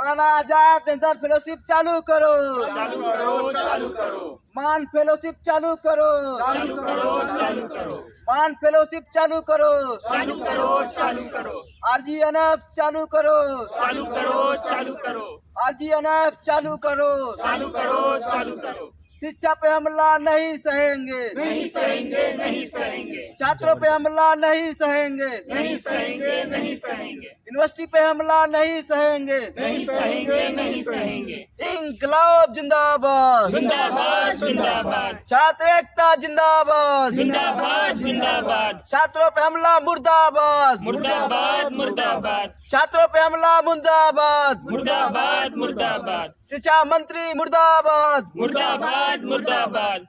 Maulana Azad national fellowship चालू करो, चालू करो, चालू करो, मान फेलोशिप चालू करो, चालू करो, चालू करो, मान फेलोशिप चालू करो, चालू करो, चालू करो, RGNF चालू करो, चालू करो, चालू करो, RGNF चालू करो। चालू करो, चालू करो। शिक्षा पे हमला नहीं सहेंगे, नहीं सहेंगे, नहीं सहेंगे, छात्रों पे हमला नहीं सहेंगे, नहीं सहेंगे, नहीं सहेंगे, यूनिवर्सिटी पे हमला नहीं सहेंगे। नहीं सहेंगे, नहीं सहेंगे। इंकलाब जिंदाबाद, जिंदाबाद, जिंदाबाद, छात्र एकता जिंदाबाद, जिंदाबाद, जिंदाबाद, छात्रों पे हमला मुर्दाबाद, मुर्दाबाद, मुर्दाबाद, छात्रों पे हमला मुर्दाबाद, मुर्दाबाद, मुर्दाबाद, शिक्षा मंत्री मुर्दाबाद। मुर्दाबाद, मुर्दाबाद।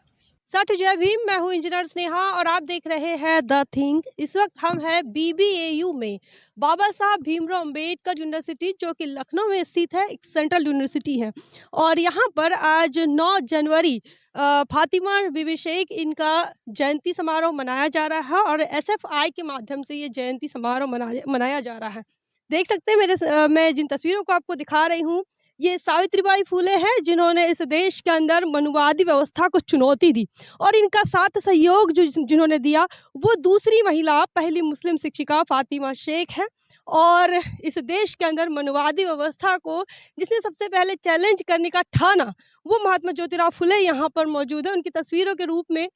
साथ जय भीम। मैं हूँ इंजीनियर स्नेहा और आप देख रहे हैं द थिंग। इस वक्त हम हैं BBAU में, बाबा साहब भीमराव अम्बेडकर यूनिवर्सिटी, जो कि लखनऊ में स्थित है, एक सेंट्रल यूनिवर्सिटी है। और यहाँ पर आज 9 जनवरी फातिमा बीबी शेख इनका जयंती समारोह मनाया जा रहा है और SFI के माध्यम से ये जयंती समारोह मनाया जा रहा है। देख सकते हैं मैं जिन तस्वीरों को आपको दिखा रही हूँ, ये सावित्रीबाई फुले हैं, जिन्होंने इस देश के अंदर मनुवादी व्यवस्था को चुनौती दी और इनका साथ सहयोग जिन्होंने दिया वो दूसरी महिला, पहली मुस्लिम शिक्षिका फातिमा शेख है। और इस देश के अंदर मनुवादी व्यवस्था को जिसने सबसे पहले चैलेंज करने का ठाना, वो महात्मा ज्योतिराव फुले यहाँ पर मौजूद है। उनकी तस्वीरों के रूप में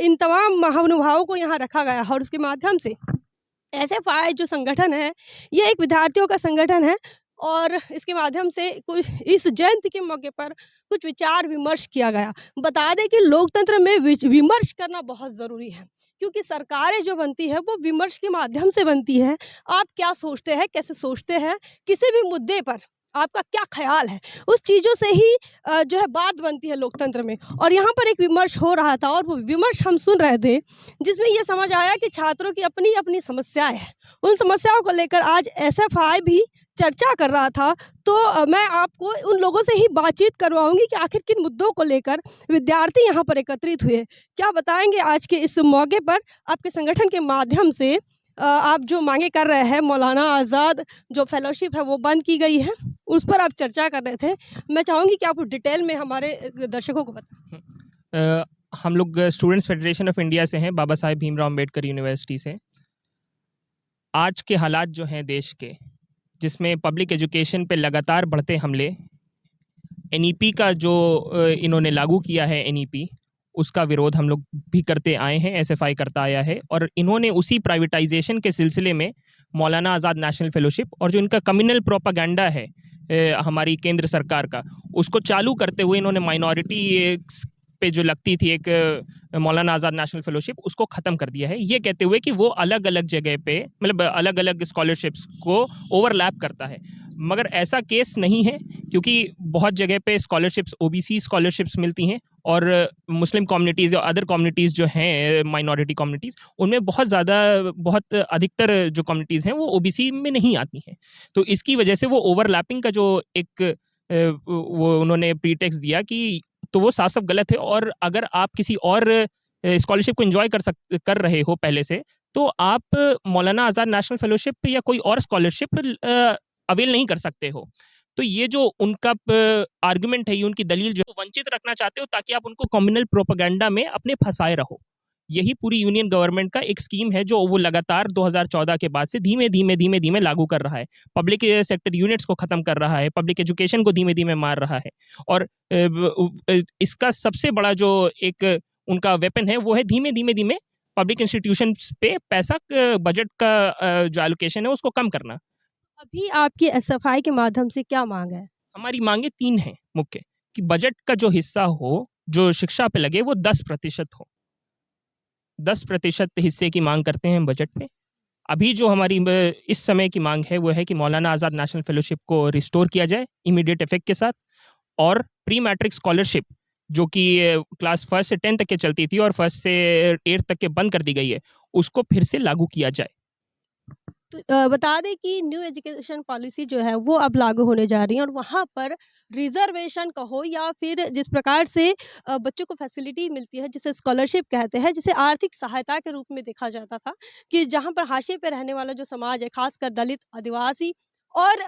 इन तमाम महानुभावों को यहाँ रखा गया है और उसके माध्यम से SFI जो संगठन है, ये एक विद्यार्थियों का संगठन है और इसके माध्यम से कुछ इस जयंती के मौके पर कुछ विचार विमर्श किया गया। बता दें कि लोकतंत्र में विमर्श करना बहुत ज़रूरी है, क्योंकि सरकारें जो बनती है वो विमर्श के माध्यम से बनती है। आप क्या सोचते हैं, कैसे सोचते हैं, किसी भी मुद्दे पर आपका क्या ख्याल है, उस चीज़ों से ही जो है बात बनती है लोकतंत्र में। और यहाँ पर एक विमर्श हो रहा था और वो विमर्श हम सुन रहे थे, जिसमें ये समझ आया कि छात्रों की अपनी अपनी समस्याएं हैं। उन समस्याओं को लेकर आज SFI भी चर्चा कर रहा था। तो मैं आपको उन लोगों से ही बातचीत करवाऊंगी कि आखिर किन मुद्दों को लेकर विद्यार्थी यहाँ पर एकत्रित हुए। क्या बताएंगे आज के इस मौके पर आपके संगठन के माध्यम से आप जो मांगे कर रहे हैं, मौलाना आज़ाद जो फेलोशिप है वो बंद की गई है, उस पर आप चर्चा कर रहे थे। मैं चाहूँगी कि आप डिटेल में हमारे दर्शकों को बताएं। हम लोग स्टूडेंट्स फेडरेशन ऑफ इंडिया से हैं, बाबा साहेब भीमराव अम्बेडकर यूनिवर्सिटी से। आज के हालात जो हैं देश के, जिसमें पब्लिक एजुकेशन पे लगातार बढ़ते हमले, NEP का जो इन्होंने लागू किया है NEP, उसका विरोध हम लोग भी करते आए हैं, SFI करता आया है। और इन्होंने उसी प्राइवेटाइजेशन के सिलसिले में मौलाना आज़ाद नेशनल फेलोशिप और जो इनका कम्युनल प्रोपागेंडा है हमारी केंद्र सरकार का, उसको चालू करते हुए इन्होंने माइनॉरिटी पे जो लगती थी एक मौलाना आज़ाद नेशनल फेलोशिप, उसको ख़त्म कर दिया है, ये कहते हुए कि वो अलग अलग जगह पे, मतलब अलग अलग स्कॉलरशिप्स को ओवरलैप करता है। मगर ऐसा केस नहीं है, क्योंकि बहुत जगह पे स्कॉलरशिप्स, OBC स्कॉलरशिप्स मिलती हैं और मुस्लिम कम्युनिटीज़ या अदर कम्युनिटीज़ जो हैं, माइनॉरिटी कम्युनिटीज़, उनमें बहुत अधिकतर जो कम्युनिटीज़ हैं वो OBC में नहीं आती हैं। तो इसकी वजह से वो ओवरलैपिंग का जो एक वो उन्होंने प्रीटेक्स्ट दिया कि, तो वो साफ साफ गलत है। और अगर आप किसी और स्कॉलरशिप को एंजॉय कर रहे हो पहले से, तो आप मौलाना आज़ाद नेशनल फेलोशिप या कोई और स्कॉलरशिप अवेल नहीं कर सकते हो। तो ये जो उनका आर्गुमेंट है, ये उनकी दलील जो वंचित रखना चाहते हो ताकि आप उनको कम्युनल प्रोपेगेंडा में अपने फंसाए रहो। यही पूरी यूनियन गवर्नमेंट का एक स्कीम है जो वो लगातार 2014 के बाद से धीमे धीमे लागू कर रहा है। पब्लिक सेक्टर यूनिट्स को ख़त्म कर रहा है, पब्लिक एजुकेशन को धीमे धीमे मार रहा है। और इसका सबसे बड़ा जो एक उनका वेपन है वो है धीमे धीमे पब्लिक इंस्टीट्यूशंस पे पैसा, बजट का जो एलोकेशन है उसको कम करना। अभी आपकी SFI के माध्यम से क्या मांग है? हमारी मांगे 3 हैं मुख्य, कि बजट का जो हिस्सा हो, जो शिक्षा पे लगे, वो 10% हो। 10% हिस्से की मांग करते हैं बजट पे। अभी जो हमारी इस समय की मांग है वो है कि मौलाना आज़ाद नेशनल फेलोशिप को रिस्टोर किया जाए इमीडिएट इफेक्ट के साथ, और प्री मैट्रिक स्कॉलरशिप जो कि क्लास 1 से 10 तक के चलती थी और 1 से 8 तक के बंद कर दी गई है, उसको फिर से लागू किया जाए। तो बता दें कि न्यू एजुकेशन पॉलिसी जो है वो अब लागू होने जा रही है और वहाँ पर रिजर्वेशन कहो या फिर जिस प्रकार से बच्चों को फैसिलिटी मिलती है, जिसे स्कॉलरशिप कहते हैं, जिसे आर्थिक सहायता के रूप में देखा जाता था, कि जहाँ पर हाशिए पे रहने वाला जो समाज है, खासकर दलित, आदिवासी और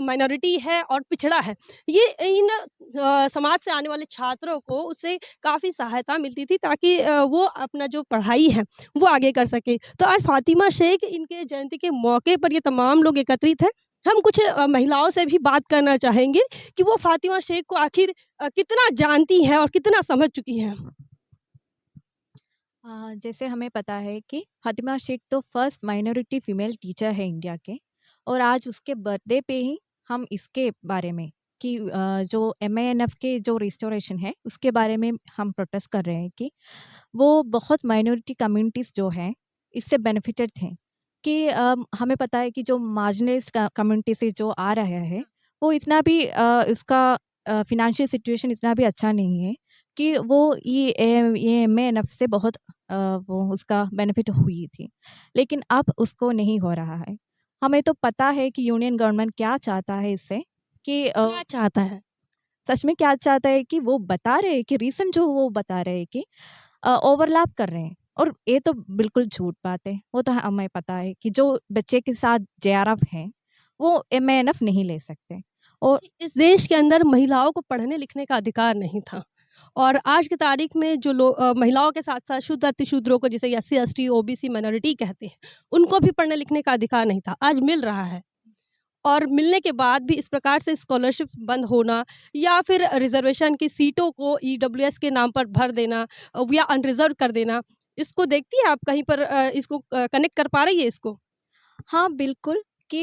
माइनॉरिटी है और पिछड़ा है। ये इन समाज से आने वाले छात्रों को उससे काफ़ी सहायता मिलती थी ताकि वो अपना जो पढ़ाई है वो आगे कर सके। तो आज फ़ातिमा शेख इनके जयंती के मौके पर ये तमाम लोग एकत्रित हैं। हम कुछ महिलाओं से भी बात करना चाहेंगे कि वो फ़ातिमा शेख को आखिर कितना जानती हैं और कितना समझ चुकी हैं। जैसे हमें पता है कि फातिमा शेख तो फर्स्ट माइनॉरिटी फीमेल टीचर है इंडिया के, और आज उसके बर्थडे पे ही हम इसके बारे में कि जो एमएएनएफ के जो रिस्टोरेशन है उसके बारे में हम प्रोटेस्ट कर रहे हैं कि वो बहुत माइनॉरिटी कम्युनिटीज़ जो हैं इससे बेनिफिटेड थे। कि हमें पता है कि जो मार्जिनलाइज्ड कम्युनिटी से जो आ रहा है वो इतना भी उसका फिनेंशियल सिचुएशन इतना भी अच्छा नहीं है कि वो ये एमएएनएफ से बहुत वो उसका बेनिफिट हुई थी। लेकिन अब उसको नहीं हो रहा है। हमें तो पता है कि यूनियन गवर्नमेंट क्या चाहता है इससे कि क्या चाहता है? सच में क्या चाहता है कि वो बता रहे हैं कि रीज़न जो वो बता रहे हैं कि ओवरलैप कर रहे हैं, और ये तो बिल्कुल झूठ बात है। वो तो हमें पता है कि जो बच्चे के साथ जेआरएफ हैं, वो एमएएनएफ नहीं ले सकते। और जी, इस देश के अंदर महिलाओं को पढ़ने-लिखने का अधिकार नहीं था और आज की तारीख में जो महिलाओं के साथ-साथ शुद्ध अतिशूद्रों को जिसे एससी, एसटी, ओबीसी माइनॉरिटी कहते हैं, उनको भी पढ़ने-लिखने का अधिकार नहीं था। आज मिल रहा है और मिलने के बाद भी इस प्रकार से स्कॉलरशिप बंद होना या फिर रिज़र्वेशन की सीटों को ईडब्ल्यूएस के नाम पर भर देना या अनरिज़र्व कर देना, इसको देखती हैं आप कहीं पर इसको कनेक्ट कर पा रही है इसको? हाँ, बिल्कुल कि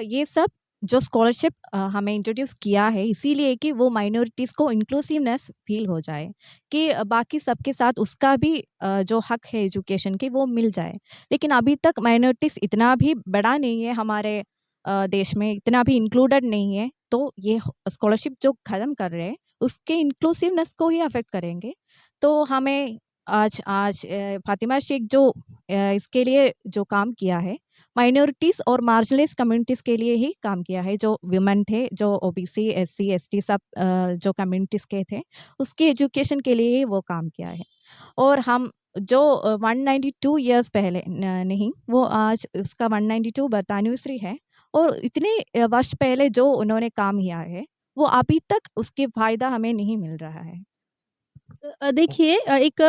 ये सब जो स्कॉलरशिप हमें इंट्रोड्यूस किया है इसीलिए कि वो माइनॉरिटीज़ को इंक्लूसिवनेस फ़ील हो जाए कि बाकी सबके साथ उसका भी जो हक है एजुकेशन की वो मिल जाए। लेकिन अभी तक माइनॉरिटीज़ इतना भी बड़ा नहीं है हमारे देश में, इतना भी इंक्लूडेड नहीं है, तो ये स्कॉलरशिप जो ख़त्म कर रहे हैं उसके इंक्लूसिवनेस को ही अफ़ेक्ट करेंगे। तो हमें आज आज फ़ातिमा शेख जो इसके लिए जो काम किया है, माइनॉरिटीज़ और मार्जिनलाइज्ड कम्युनिटीज़ के लिए ही काम किया है। जो वुमेन थे, जो ओबीसी, एससी, एसटी सब जो कम्युनिटीज़ के थे, उसके एजुकेशन के लिए ही वो काम किया है। और हम जो 192 इयर्स पहले नहीं, वो आज उसका 192 बर्थ एनिवर्सरी है, और इतने वर्ष पहले जो उन्होंने काम किया है, वो अभी तक उसके फ़ायदा हमें नहीं मिल रहा है। देखिए एक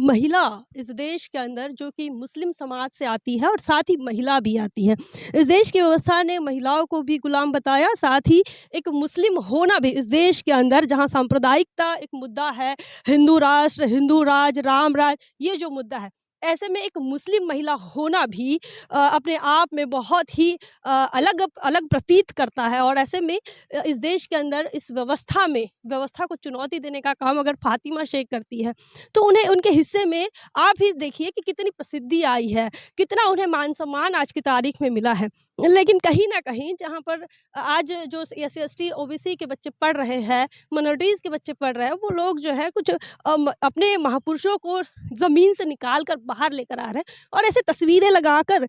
महिला इस देश के अंदर जो कि मुस्लिम समाज से आती है और साथ ही महिला भी आती है। इस देश की व्यवस्था ने महिलाओं को भी गुलाम बताया, साथ ही एक मुस्लिम होना भी इस देश के अंदर जहाँ सांप्रदायिकता एक मुद्दा है, हिंदू राष्ट्र, हिंदू राज, राम राज, ये जो मुद्दा है, ऐसे में एक मुस्लिम महिला होना भी अपने आप में बहुत ही अलग अलग प्रतीत करता है और ऐसे में इस देश के अंदर इस व्यवस्था को चुनौती देने का काम अगर फ़ातिमा शेख करती है, तो उन्हें उनके हिस्से में आप ही देखिए कि कितनी प्रसिद्धि आई है, कितना उन्हें मान-सम्मान आज की तारीख में मिला है। लेकिन कहीं न कहीं जहाँ पर आज जो एससी, एसटी, ओबीसी के बच्चे पढ़ रहे हैं, माइनॉरिटीज़ के बच्चे पढ़ रहे हैं, वो लोग जो है कुछ अपने महापुरुषों को ज़मीन से निकाल कर बाहर लेकर आ रहे हैं और ऐसे तस्वीरें लगाकर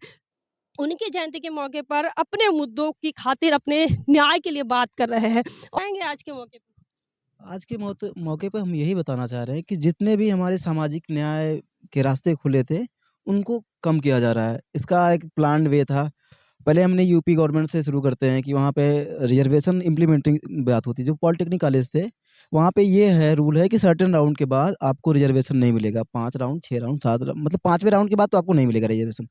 उनकी जयंती के मौके पर अपने मुद्दों की खातिर अपने न्याय के लिए बात कर रहे हैं। आएँगे आज के मौके पे। आज के मौके पे हम यही बताना चाह रहे हैं कि जितने भी हमारे सामाजिक न्याय के रास्ते खुले थे, उनको कम किया जा रहा है। इसका एक प्लान्ड वे था। पहले हमने यूपी गवर्नमेंट से शुरू करते हैं कि वहाँ पे रिज़र्वेशन इम्प्लीमेंटिंग बात होती है। जो पॉलिटेक्निक कॉलेज थे, वहाँ पे ये है रूल है कि सर्टेन राउंड के बाद आपको रिज़र्वेशन नहीं मिलेगा। 5 राउंड, 6 राउंड, 7 राउंड मतलब 5वें राउंड के बाद तो आपको नहीं मिलेगा रिज़र्वेशन।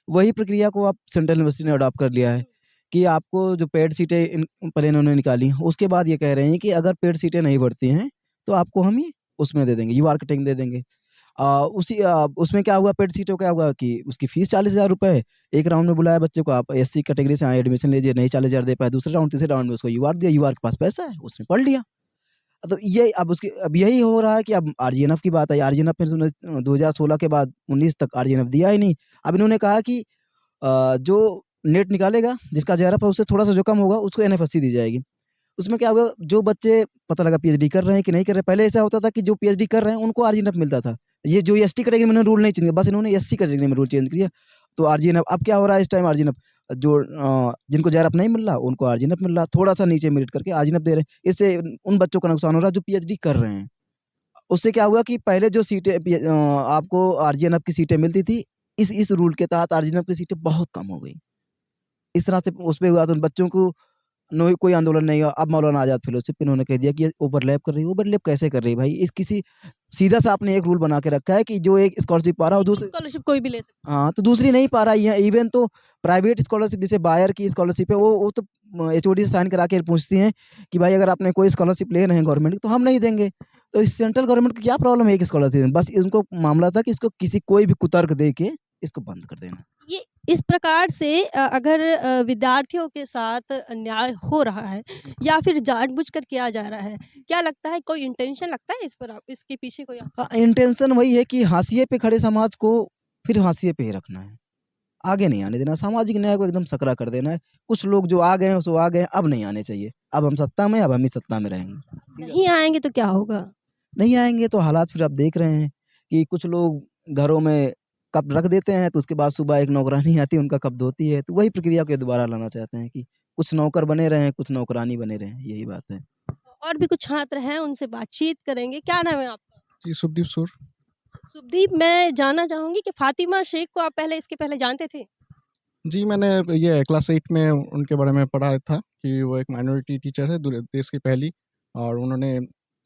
वही प्रक्रिया को अब सेंट्रल यूनिवर्सिटी ने अडॉप्ट कर लिया है कि आपको जो पेड सीटें पहले इन्होंने निकाली, उसके बाद ये कह रहे हैं कि अगर पेड सीटें नहीं भरती हैं, तो आपको हम ये उसमें दे देंगे, यूआर कटिंग दे देंगे। उसमें क्या हुआ, पेड सीटों क्या हुआ कि उसकी फ़ीस 40,000 रुपए, एक राउंड में बुलाया बच्चे को, आप एससी कैटेगरी से आए, एडमिशन लीजिए, नहीं 40,000 दे पाए, दूसरे राउंड, तीसरे राउंड में उसको यूआर दिया, यूआर के पास पैसा है, उसने पढ़ लिया। तो ये अब यही हो रहा है कि अब आरजीएनएफ की बात आई, आरजीएनएफ फिर 2016 के बाद 19 तक आरजीएनएफ दिया ही नहीं। अब इन्होंने कहा कि जो नेट निकालेगा, जिसका जेआरएफ है उससे थोड़ा-सा जो कम होगा, उसको एनएफएससी दी जाएगी। उसमें क्या होगा, जो बच्चे पता लगा पीएचडी कर रहे हैं कि नहीं कर रहे हैं। पहले ऐसा होता था कि जो पीएचडी कर रहे हैं उनको आरजीएनएफ मिलता था। ये जो एसटी कैटेगरी में इन्होंने रूल नहीं चेंज किया, बस इन्होंने एससी कैटेगरी में रूल चेंज किया। तो आरजीएनएफ अब क्या हो रहा है इस टाइम, आरजीएनएफ जो जिनको जेआरएफ नहीं मिल रहा उनको आरजीएनएफ मिल रहा, थोड़ा-सा नीचे मेरिट करके आरजीएनएफ दे रहे हैं। इससे उन बच्चों का नुकसान हो रहा है जो पीएचडी कर रहे हैं। उससे क्या हुआ कि पहले जो सीटें आपको आरजीएनएफ की सीटें मिलती थी, इस रूल के तहत आरजीएनएफ की सीटें बहुत कम हो गई। इस तरह से उस पे हुआ तो बच्चों को नो कोई आंदोलन नहीं हुआ। अब मौलाना आज़ाद फेलोशिप इन्होंने कह दिया कि ये ओवरलैप कर रही है। ओवरलैप कैसे कर रही है भाई? इस किसी सीधा सा आपने एक रूल बना के रखा है कि जो एक स्कॉलरशिप पा रहा है और दूसरी स्कॉलरशिप कोई भी ले सकता हाँ, तो दूसरी नहीं पा रहा है। ये इवन तो प्राइवेट स्कॉलरशिप जैसे बायर की स्कॉलरशिप है वो तो एचओडी से साइन करा के पूछती हैं कि भाई अगर आपने कोई स्कॉलरशिप ले रहे हैं गवर्नमेंट की तो हम नहीं देंगे। तो इस सेंट्रल गवर्नमेंट को क्या प्रॉब्लम है एक स्कॉलरशिप में? बस इनको मामला था कि इसको किसी कोई भी कुतर्क दे के इसको बंद कर देना। है। ये इस प्रकार से अगर विद्यार्थियों के साथ अन्याय हो रहा है या फिर जानबूझकर किया जा रहा है, क्या लगता है कोई इंटेंशन लगता है इस पर इसके पीछे कोई हाँ, इंटेंशन वही है कि हाशिए पे खड़े समाज को फिर हाशिए पे ही रखना है। आगे नहीं आने देना, सामाजिक न्याय को एकदम सकरा कर देना है। कुछ लोग जो आ गए हैं, सो आ गए हैं, अब नहीं आने चाहिए। अब हम सत्ता में, अब हम ही सत्ता में रहेंगे। नहीं आएँगे तो क्या होगा? नहीं आएँगे तो हालात फिर आप देख रहे हैं कि कुछ लोग घरों में कप रख देते हैं, तो उसके बाद सुबह एक नौकरानी आती है, उनका कप धोती है। तो वही प्रक्रिया को ये दोबारा लाना चाहते हैं कि कुछ नौकर बने रहें, कुछ नौकरानी बने रहें, यही बात है। और भी कुछ छात्र हैं, उनसे बातचीत करेंगे। क्या नाम है आपका? जी, शुभदीप सुर। शुभदीप, मैं जानना चाहूँगी कि फ़ातिमा शेख को आप इसके पहले जानते थे? जी, मैंने ये क्लास 8 में उनके बारे में पढ़ा था कि वो एक माइनॉरिटी टीचर है देश की पहली, और उन्होंने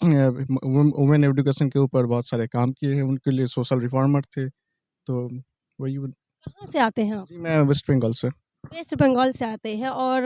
वुमेन एजुकेशन के ऊपर बहुत सारे काम किए हैं, उनके लिए सोशल रिफॉर्मर थे। तो वही कहाँ से आते हैं आप? जी, मैं वेस्ट बंगाल से। वेस्ट बंगाल से आते हैं और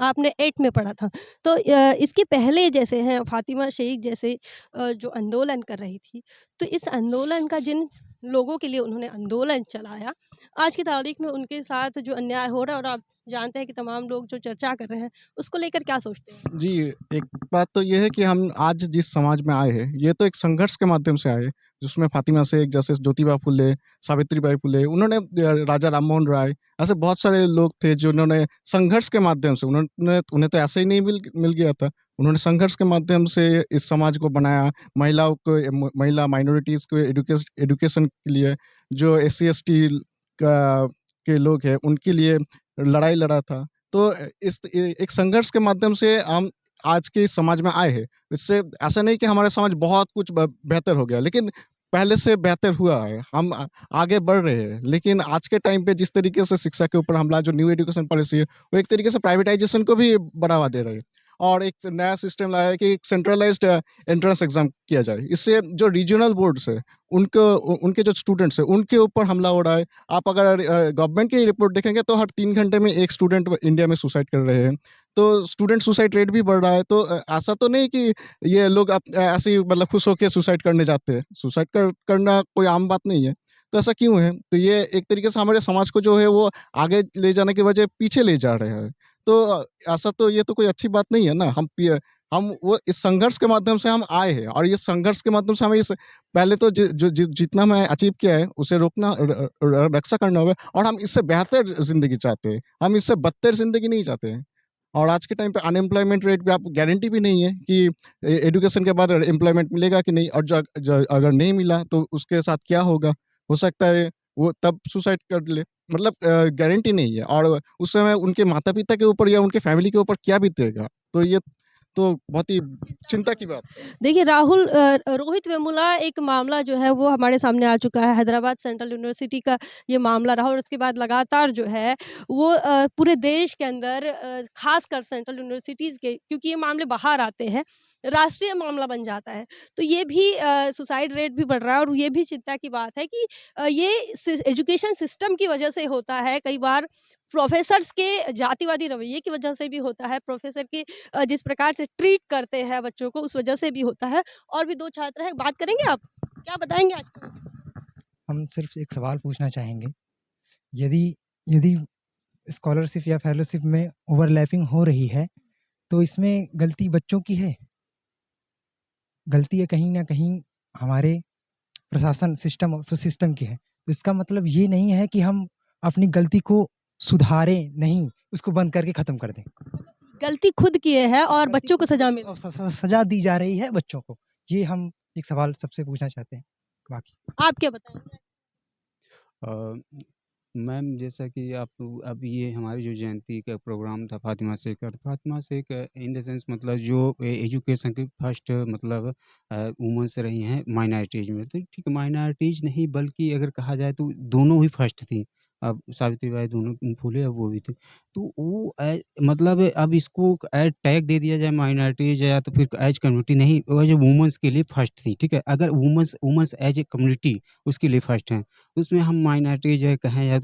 आपने 8 में पढ़ा था। तो इसके पहले जैसे हैं फ़ातिमा शेख जैसे जो आंदोलन कर रही थी, तो इस आंदोलन का जिन लोगों के लिए उन्होंने आंदोलन चलाया, आज की तारीख में उनके साथ जो अन्याय हो रहा है और आप जानते हैं कि तमाम लोग जो चर्चा कर रहे हैं, उसको लेकर क्या सोचते हैं? जी, एक बात तो ये है कि हम आज जिस समाज में आए हैं, ये तो एक संघर्ष के माध्यम से आए हैं, जिसमें फ़ातिमा शेख जैसे ज्योतिबा फुले, सावित्रीबाई फुले, उन्होंने राजा राममोहन राय, ऐसे बहुत सारे लोग थे जिन्होंने संघर्ष के माध्यम से उन्हें तो ऐसे ही नहीं मिल गया था। उन्होंने संघर्ष के माध्यम से इस समाज को बनाया, महिलाओं को महिला माइनॉरिटीज़ को एजुकेशन के लिए, जो एससी-एसटी के लोग हैं, उनके लिए लड़ाई लड़ा था। तो एक संघर्ष के माध्यम से हम आज के इस समाज में आए हैं। इससे ऐसा नहीं कि हमारा समाज बहुत कुछ बेहतर हो गया, लेकिन पहले से बेहतर हुआ है। हम आगे बढ़ रहे हैं। लेकिन आज के टाइम पे जिस तरीके से शिक्षा के ऊपर हमला, जो न्यू एजुकेशन पॉलिसी है, वो एक तरीके से प्राइवेटाइजेशन को भी बढ़ावा दे रही है। और एक नया सिस्टम लाया है कि एक सेंट्रलाइज्ड एंट्रेंस एग्ज़ाम किया जाए। इससे जो रीजनल बोर्ड्स है, उनके जो स्टूडेंट्स हैं, उनके ऊपर हमला हो रहा है। आप अगर गवर्नमेंट की रिपोर्ट देखेंगे तो हर 3 घंटे में एक स्टूडेंट इंडिया में सुसाइड कर रहे हैं। तो स्टूडेंट सुसाइड रेट भी बढ़ रहा है। तो ऐसा तो नहीं कि ये लोग ऐसे ही मतलब खुश होके सुसाइड करने जाते हैं। सुसाइड करना कोई आम बात नहीं है। तो ऐसा क्यों है? तो ये एक तरीके से हमारे समाज को जो है वो आगे ले जाने के बजाय पीछे ले जा रहे हैं। तो ऐसा तो ये तो कोई अच्छी बात नहीं है ना। हम वो इस संघर्ष के माध्यम से हम आए हैं, और ये संघर्ष के माध्यम से हमें इस पहले तो जितना मैं अचीव किया है उसे रोकना रक्षा करना होगा, और हम इससे बेहतर ज़िंदगी चाहते हैं। हम इससे बदतर ज़िंदगी नहीं चाहते हैं। और आज के टाइम पे अनएम्प्लॉयमेंट रेट पे आप गारंटी भी नहीं है कि एजुकेशन के बाद एम्प्लॉयमेंट मिलेगा कि नहीं, और अगर नहीं मिला तो उसके साथ क्या होगा। हो सकता है वो तब सुसाइड कर ले, मतलब गारंटी नहीं है, और उस समय उनके माता-पिता के ऊपर या उनके फैमिली के ऊपर क्या बीतेगा। तो ये तो बहुत ही चिंता की बात है। देखिए राहुल, रोहित वेमुला एक मामला जो है वो हमारे सामने आ चुका है। हैदराबाद सेंट्रल यूनिवर्सिटी का ये मामला रहा और उसके बाद लगातार जो है वो पूरे देश के अंदर खासकर सेंट्रल यूनिवर्सिटीज़ के, क्योंकि ये मामले बाहर आते हैं, राष्ट्रीय मामला बन जाता है। तो ये भी सुसाइड रेट भी बढ़ रहा है और ये भी चिंता की बात है कि ये एजुकेशन सिस्टम की वजह से होता है। कई बार प्रोफेसर्स के जातिवादी रवैये की वजह से भी होता है। प्रोफेसर के जिस प्रकार से ट्रीट करते हैं बच्चों को, उस वजह से भी होता है। और भी 2 छात्र हैं, बात करेंगे आप? क्या बताएँगे आज के मौके पे? हम सिर्फ एक सवाल पूछना चाहेंगे। यदि यदि स्कॉलरशिप या फेलोशिप में ओवरलैपिंग हो रही है, तो इसमें गलती बच्चों की है? गलती है कहीं न कहीं हमारे प्रशासन सिस्टम की है। तो इसका मतलब ये नहीं है कि हम अपनी गलती को सुधारें नहीं, उसको बंद करके ख़त्म कर दें। गलती खुद किए हैं और गलती बच्चों को खुद सज़ा की मिल और सज़ा दी जा रही है बच्चों को। ये हम एक सवाल सबसे पूछना चाहते हैं। बाकी आप क्या बताएँगे? अ, मैम जैसा कि आप अब ये हमारी जो जयंती का प्रोग्राम था फ़ातिमा शेख का, तो Fatima Sheikh in the sense मतलब जो एजुकेशन की फर्स्ट मतलब वुमेन्स रही हैं माइनॉरिटीज़ में। तो ठीक है, माइनॉरिटीज़ नहीं बल्कि अगर कहा जाए तो दोनों ही फर्स्ट थी। अब सावित्रीबाई दोनों फूले अब वो भी थे। तो वो मतलब अब इसको टैग दे दिया जाए माइनॉरिटीज़ या तो फिर एज़ कम्युनिटी नहीं, वो जो वुमेन्स के लिए फर्स्ट थी, ठीक है? अगर women's women's as a community उसके लिए फर्स्ट हैं, उसमें हम माइनॉरिटीज़ है कहें या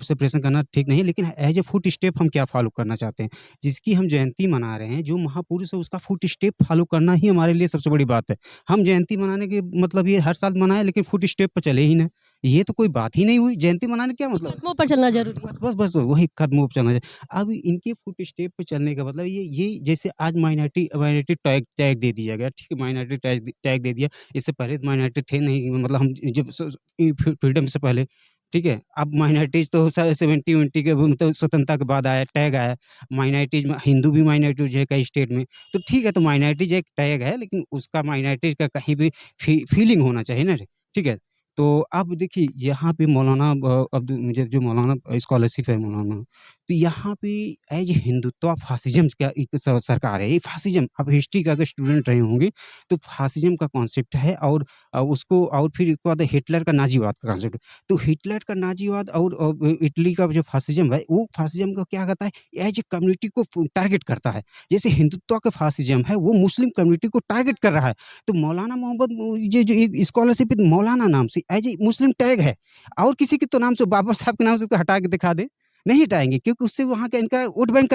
सेपरेशन करना ठीक नहीं, लेकिन एज़ ए फुट स्टेप हम क्या फ़ॉलो करना चाहते हैं? जिसकी हम जयंती मना रहे हैं, जो महापुरुष है उसका फुट स्टेप फ़ॉलो करना ही हमारे लिए सबसे बड़ी बात है। हम जयंती मनाने के मतलब ये हर साल मनाएँ लेकिन फुट स्टेप पे चले ही ना। ये तो कोई बात ही नहीं हुई, जयंती मनाने क्या मतलब है? कदमों पर चलना ज़रूरी है। बस वही कदमों पे चलना चाहिए। अब इनके फुट स्टेप पे चलने का मतलब ये जैसे आज माइनॉरिटी माइनॉरिटी टैग टैग दे दिया गया, ठीक है? माइनॉरिटी टैग टैग दे दिया। इससे पहले तो माइनॉरिटी थे नहीं, मतलब हम जब फ्रीडम से पहले, ठीक है? अब माइनॉरिटीज़ तो 70-80 के मतलब स्वतंत्रता के बाद आया, टैग आया। माइनॉरिटीज़ में हिंदू भी माइनॉरिटीज़ है कई स्टेट में। तो ठीक है, तो माइनॉरिटीज़ एक टैग है, लेकिन उसका माइनॉरिटीज़ का कहीं भी फीलिंग होना चाहिए ना, ठीक है? तो अब देखिए यहाँ पे मौलाना अब्दुल मुझे जो मौलाना स्कॉलरशिप है मौलाना, तो यहाँ पे एज़ हिंदुत्व फ़ासिज़्म का एक सरकार है। ये फ़ासिज़्म आप हिस्ट्री का अगर स्टूडेंट रहे होंगे, तो फ़ासिज़्म का कॉन्सेप्ट है और उसको और फिर उसके बाद हिटलर का नाज़ीवाद का कॉन्सेप्ट। तो हिटलर का नाज़ीवाद और इटली का जो फ़ासिज़्म है, वो फ़ासिज़्म को क्या करता है, एज़ ए कम्युनिटी को टारगेट करता है। जैसे हिंदुत्व का फ़ासिज़्म है, वो मुस्लिम कम्युनिटी को टारगेट कर रहा है। तो मौलाना मोहम्मद ये जो एक स्कॉलरशिप मौलाना नाम से एज ए मुस्लिम टैग है और किसी के तो नाम से बाबा साहब के नाम से तो हटा के दिखा दे, नहीं हटाएँगे क्योंकि उससे वहाँ का इनका वोट बैंक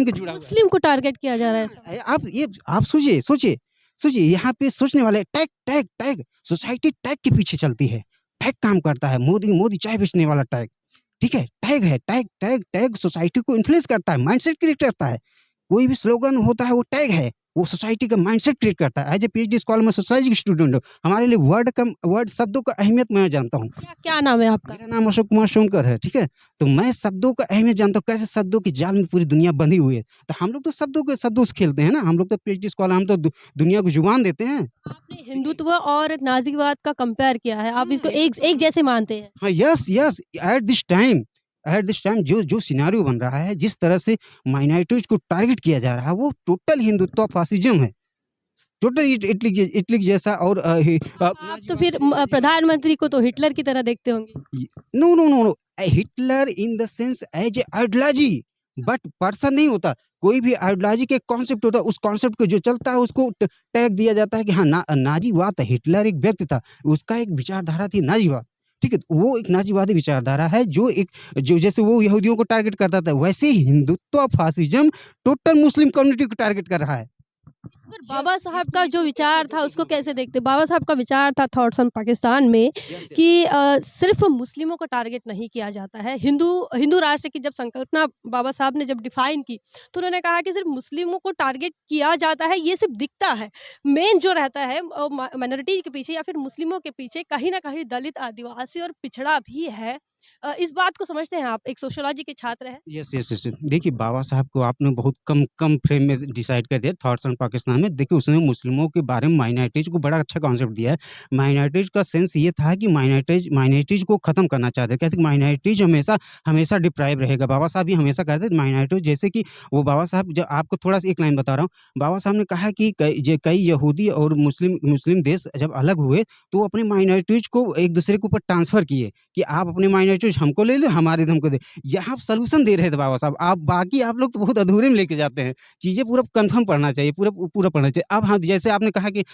जुड़ा हुआ मुस्लिम को टारगेट किया जा रहा है। है। आप सोचिए यहाँ पे सोचने वाले tag tag tag society tag के पीछे चलती है। टैग काम करता है, मोदी मोदी चाय बेचने वाला टैग, ठीक है? टैग है, टैग टैग टैग सोसाइटी को इन्फ्लुएंस करता है, माइंडसेट क्रिएट करता है। कोई भी स्लोगन होता है वो टैग है, वो सोसाइटी का माइंडसेट क्रिएट करता है। एज़ ए पीएचडी स्कॉलर मैं सोशियोलॉजी का स्टूडेंट हूँ। हमारे लिए वर्ड शब्दों का अहमियत मैं जानता हूँ। क्या नाम है आपका? मेरा नाम अशोक कुमार सोनकर है, ठीक है? तो मैं शब्दों का अहमियत जानता हूँ, कैसे शब्दों की जाल में पूरी दुनिया बंधी हुई है। तो हम लोग तो शब्दों से खेलते हैं ना, हम लोग तो पीएचडी स्कॉलर हम तो दुनिया को जुबान देते हैं। आपने हिंदुत्व और नाज़ीवाद का कंपेयर किया है। आप इसको एक जैसे मानते हैं। हाँ, यस एट दिस टाइम जो सिनेरियो बन रहा है, जिस तरह से माइनॉरिटीज़ को टारगेट किया जा रहा है, वो टोटल हिंदुत्व फ़ासिज़्म है। टोटल इटली के जैसा और आप तो फिर प्रधानमंत्री को तो हिटलर की तरह देखते होंगे। No Hitler in the sense as a ideology, but person नहीं होता। कोई भी आइडियोलॉजी के कॉन्सेप्ट होता है, उस कॉन्सेप्ट को जो चलता है उसको टैग दिया जाता है कि हाँ नाजीवाद था। हिटलर एक व्यक्ति था, उसका एक विचारधारा थी नाजीवाद, ठीक है? वो एक नाजीवादी विचारधारा है जो जैसे वो यहूदियों को टारगेट करता था, वैसे ही Hindutva fascism total Muslim community को टारगेट कर रहा है। इस पर बाबा साहब का जो विचार था उसको कैसे देखते? बाबा साहब का विचार था थॉट्स ऑन पाकिस्तान में कि सिर्फ मुस्लिमों को टारगेट नहीं किया जाता है। हिंदू राष्ट्र की जब संकल्पना बाबा साहब ने जब डिफाइन की, तो उन्होंने कहा कि सिर्फ मुस्लिमों को टारगेट किया जाता है, ये सिर्फ दिखता है। मेन जो रहता है माइनॉरिटी के पीछे या फिर मुस्लिमों के पीछे कहीं न कहीं दलित, आदिवासी और पिछड़ा भी है। इस बात को समझते हैं आप? एक सोशियोलॉजी के छात्र हैं। यस। देखिए बाबा साहब को आपने बहुत कम फ्रेम में डिसाइड कर दिया थॉट्स ऑन पाकिस्तान में। देखिए उसने मुस्लिमों के बारे में माइनॉरिटीज़ को बड़ा अच्छा कॉन्सेप्ट दिया है। माइनॉरिटीज़ का सेंस ये था कि माइनॉरिटीज़ को ख़त्म करना चाहते थे। कहते कि माइनॉरिटीज़ हमेशा डिप्राइव रहेगा। बाबा साहब भी हमेशा कहते थे माइनॉरिटीज़ जैसे कि वो बाबा साहब जब आपको थोड़ा-सा एक लाइन बता रहा हूँ। बाबा साहब ने कहा कि कई यहूदी और मुस्लिम देश जब अलग हुए तो वो अपनी माइनॉरिटीज़ को एक-दूसरे के ऊपर ट्रांसफ़र किए कि आप अपनी माइनॉरिटीज़ हमको ले लो, हमारे हमको दे। यहाँ सॉल्यूशन दे रहे थे बाबा साहब। आप लोग तो बहुत अधूरे में लेके जाते हैं। चीज़ें पूरा कन्फर्म पढ़ना चाहिए, पूरा पढ़ना चाहिए। अब हाँ, जैसे आपने कहा कि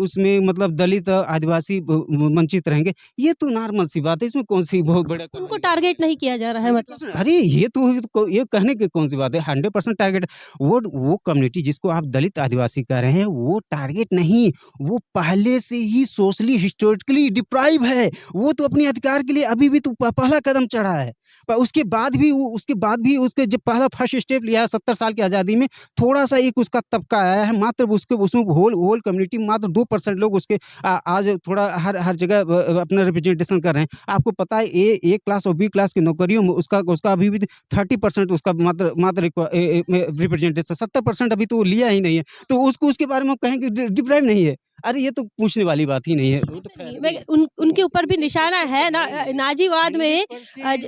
उसमें मतलब दलित, आदिवासी वंचित रहेंगे। ये तो नॉर्मल सी बात है, इसमें कौन-सी बहुत बड़ा उनको टारगेट नहीं किया जा रहा है मतलब। अरे! ये कहने की कौन-सी बात है, 100% टारगेट वो कम्युनिटी जिसको आप दलित आदिवासी कह रहे हैं, वो टारगेट नहीं, वो पहले से ही सोशली हिस्टोरिकली डिप्राइव है। वो तो अपने अधिकार के लिए अभी भी तो पहला कदम चढ़ा है। पर उसके बाद भी उसके जब पहला फर्स्ट स्टेप लिया है 70 साल की आज़ादी में, थोड़ा-सा एक उसका तबका आया है, मात्र उसमें होल कम्युनिटी मात्र 2% लोग उसके आज थोड़ा हर जगह अपना रिप्रेजेंटेशन कर रहे हैं। आपको पता है ए क्लास और बी क्लास की नौकरियों में उसका अभी भी 30% उसका मात्र रिप्रेजेंटेशन, 70% अभी तो वो लिया ही नहीं है। तो उसके बारे में हम कहें कि डिप्राइव नहीं है। अरे ये तो पूछने वाली बात ही नहीं है। वो तो खैर मैं उनके ऊपर भी निशाना है ना, नाजीवाद में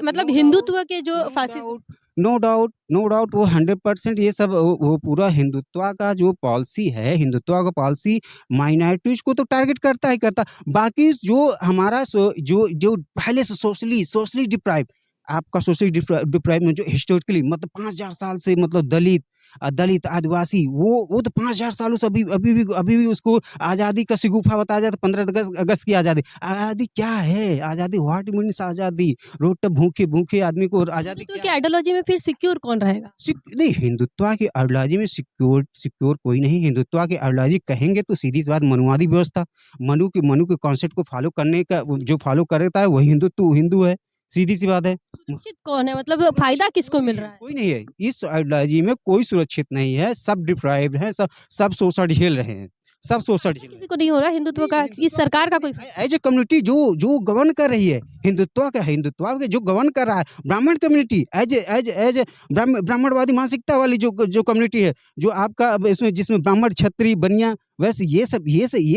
मतलब हिंदुत्व के जो फासिस्ट। नो डाउट वो 100% ये सब वो पूरा हिंदुत्व का जो पॉलिसी है, हिंदुत्व का पॉलिसी माइनॉरिटीज़ को तो टारगेट करता ही करता। बाकी जो हमारा जो पहले से सोशली डिप्राइव आपका सोशल डिप्राइवमेंट जो हिस्टोरिकली मतलब 5000 साल से मतलब दलित आदिवासी वो तो 5000 सालों से अभी भी उसको आज़ादी का शगुफा बताया जाता है। 15 अगस्त की आज़ादी। आज़ादी क्या है? आज़ादी व्हाट मीन्स आज़ादी? रोड पे भूखे आदमी को आज़ादी हिंदुत्व क्या की है? आइडियोलॉजी में फिर सिक्योर कौन रहेगा? नहीं, हिंदुत्व की आइडियोलॉजी में सिक्योर कोई नहीं। हिंदुत्व की आइडियोलॉजी कहेंगे तो सीधी सी बात मनुवादी व्यवस्था, मनु के कॉन्सेप्ट को फॉलो करने का जो फॉलो करता है वही हिंदू है। सीधी सी बात है। सुरक्षित कौन है, मतलब फायदा किसको मिल रहा है? कोई नहीं है। इस आइडियोलॉजी में कोई सुरक्षित नहीं है, सब डिप्राइव्ड हैं, सब शोषण झेल रहे हैं, सब शोषण झेल रहे किसी हैं। को नहीं हो रहा हिंदुत्व का, इस सरकार का कोई एज ए कम्युनिटी जो गवर्न कर रही है, हिंदुत्व के जो गवर्न कर रहा है, ब्राह्मण कम्युनिटी एज ब्राह्मणवादी मानसिकता वाली जो कम्युनिटी है, जो आपका अब इसमें जिसमें ब्राह्मण, क्षत्रिय, बनिया, वैसे ये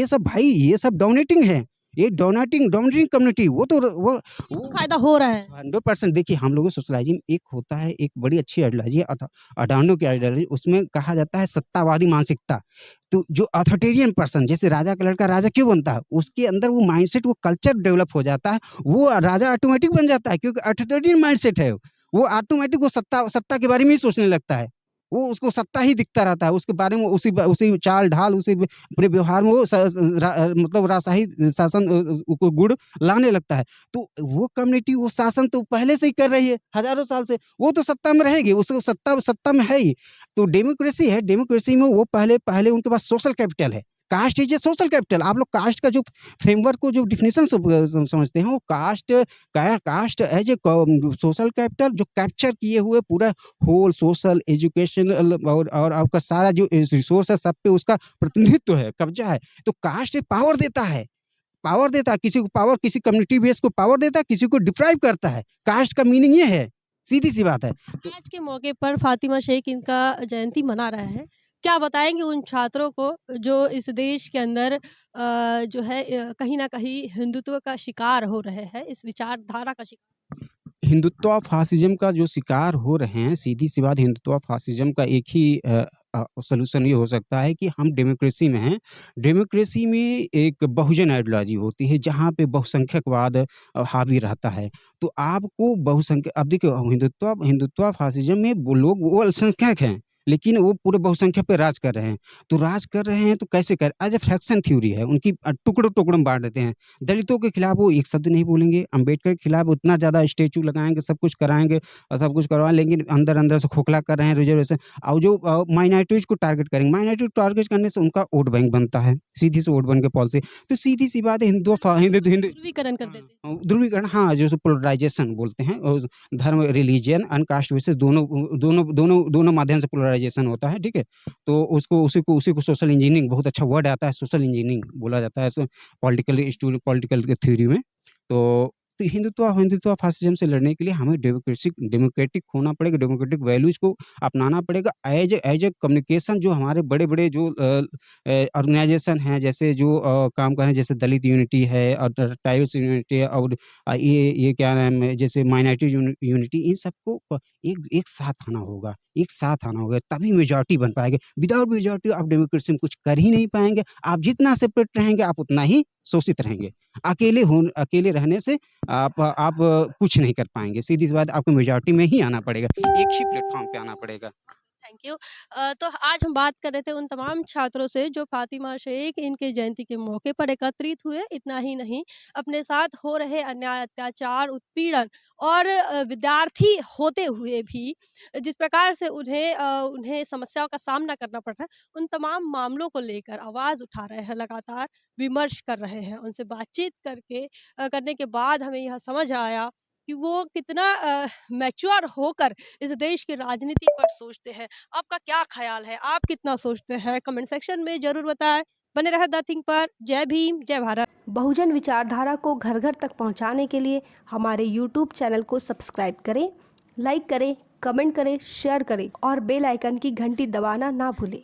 सब भाई ये सब डोमिनेटिंग है। ये डोमिनेटिंग कम्युनिटी वो फायदा हो रहा है? 100% देखिए हम लोगों सोशलाइजिंग एक होता है, एक बड़ी अच्छी आइडियोलॉजी है अडानो की आइडियोलॉजी, उसमें कहा जाता है सत्तावादी मानसिकता। तो जो अथॉरिटेरियन पर्सन जैसे राजा का लड़का राजा क्यों बनता है? उसके अंदर वो माइंडसेट, वो कल्चर डेवलप हो जाता है, वो राजा ऑटोमेटिक बन जाता है क्योंकि अथॉरिटेरियन माइंडसेट है। वो ऑटोमेटिक वो सत्ता के बारे में ही सोचने लगता है। वो उसको सत्ता ही दिखता रहता है, उसके बारे में उसी चाल-ढाल, उसी अपने व्यवहार में वो मतलब राजशाही शासन को गुण लाने लगता है। तो वो कम्युनिटी वो शासन तो पहले से ही कर रही है, हज़ारों साल से। वो तो सत्ता में रहेगी, उसको सत्ता में है ही। तो डेमोक्रेसी है, डेमोक्रेसी में वो पहले उनके पास सोशल कैपिटल है। Caste is a social capital. आप लोग कास्ट का जो फ्रेमवर्क को जो डेफिनिशन समझते हैं, वो caste as a social capital जो कैप्चर किए हुए पूरा होल सोशल, एजुकेशनल और आपका सारा जो रिसोर्स है, सब पे उसका प्रतिनिधित्व है, कब्ज़ा है। तो कास्ट पावर देता है। किसी को पावर, किसी कम्युनिटी बेस को पावर देता है, किसी को डिप्राइव करता है। कास्ट का मीनिंग ये है, सीधी-सी बात है। तो आज के मौके पर फातिमा शेख इनका जयंती मना रहे हैं। क्या बताएँगे उन छात्रों को जो इस देश के अंदर जो है कहीं न कहीं हिंदुत्व का शिकार हो रहे हैं, इस विचारधारा का शिकार? हिंदुत्व फ़ासिज़्म का जो शिकार हो रहे हैं, सीधी-सी बात हिंदुत्व फ़ासिज़्म का एक ही सॉल्यूशन ये हो सकता है कि हम डेमोक्रेसी में हैं। डेमोक्रेसी में एक बहुजन आइडियोलॉजी होती है, जहाँ पे बहुसंख्यकवाद हावी रहता है। तो आपको अब देखिए हिंदुत्व फ़ासिज़्म में वो अल्पसंख्यक हैं, लेकिन वो पूरे बहुसंख्यक पे राज कर रहे हैं। तो राज कर रहे हैं तो कैसे एज़ अ फ्रैक्शन थ्योरी है, उनकी टुकड़ों में बाँट देते हैं। दलितों के खिलाफ वो एक शब्द नहीं बोलेंगे, अम्बेडकर के खिलाफ उतना ज़्यादा स्टैच्यू लगाएँगे, सब कुछ कराएँगे और सब कुछ करवाएँ, लेकिन अंदर-अंदर से खोखला कर रहे हैं रिज़र्वेशन। और जो माइनॉरिटीज़ को टारगेट करेंगे, माइनॉरिटी को टारगेट करने से उनका वोट बैंक बनता है, सीधी से वोट बैंक की पॉलिसी। तो सीधी-सी बात है हिंदू ध्रुवीकरण कर देते हैं। ध्रुवीकरण, हाँ, जैसे पोलराइज़ेशन बोलते हैं और धर्म, रिलीजन एंड कास्ट बेसिस दोनों माध्यम से पोलराइज़ेशन होता है, ठीक है? तो उसी को सोशल इंजीनियरिंग, बहुत अच्छा वर्ड आता है, सोशल इंजीनियरिंग बोला जाता है पॉलिटिकल के थ्योरी में। तो हिंदुत्व फ़ासिज़्म से लड़ने के लिए हमें डेमोक्रेटिक होना पड़ेगा, डेमोक्रेटिक वैल्यूज़ को अपनाना पड़ेगा एज़ ए कम्युनिकेशन। जो हमारे बड़े-बड़े जो ऑर्गनाइज़ेशन हैं, जैसे जो काम कर रहे हैं, जैसे दलित यूनिटी है और ट्राइबल्स यूनिटी है और ये क्या नाम है, जैसे माइनॉरिटी यूनिटी, इन सबको एक साथ आना होगा, तभी मेजॉरिटी बन पाएगी। विदाउट मेजॉरिटी आप डेमोक्रेसी में कुछ कर ही नहीं पाएँगे। आप जितना सेपरेट रहेंगे, आप उतना ही शोषित रहेंगे। अकेले रहने से आप कुछ नहीं कर पाएँगे। सीधी-सी बात, आपको मेजॉरिटी में ही आना पड़ेगा, एक ही प्लेटफ़ॉर्म पे आना पड़ेगा। Thank you. तो आज हम बात कर रहे थे उन तमाम छात्रों से जो फातिमा शेख इनके जयंती के मौके पर एकत्रित हुए। इतना ही नहीं, अपने साथ हो रहे अन्याय, अत्याचार, उत्पीड़न और विद्यार्थी होते हुए भी जिस प्रकार से उन्हें समस्याओं का सामना करना पड़ रहा है, उन तमाम मामलों को लेकर आवाज़ उठा रहे हैं, लगातार विमर्श कर रहे हैं। उनसे बातचीत करने के बाद हमें यह समझ आया कि वो कितना मैच्योर होकर इस देश की राजनीति पर सोचते हैं। आपका क्या ख़्याल है? आप कितना सोचते हैं? कमेंट सेक्शन में ज़रूर बताएँ। बने रहे द थिंग पर। जय भीम, जय भारत। बहुजन विचारधारा को घर-घर तक पहुँचाने के लिए हमारे यूट्यूब चैनल को सब्सक्राइब करें, लाइक करें, कमेंट करें, शेयर करें और बेल आइकन की घंटी दबाना ना भूलें।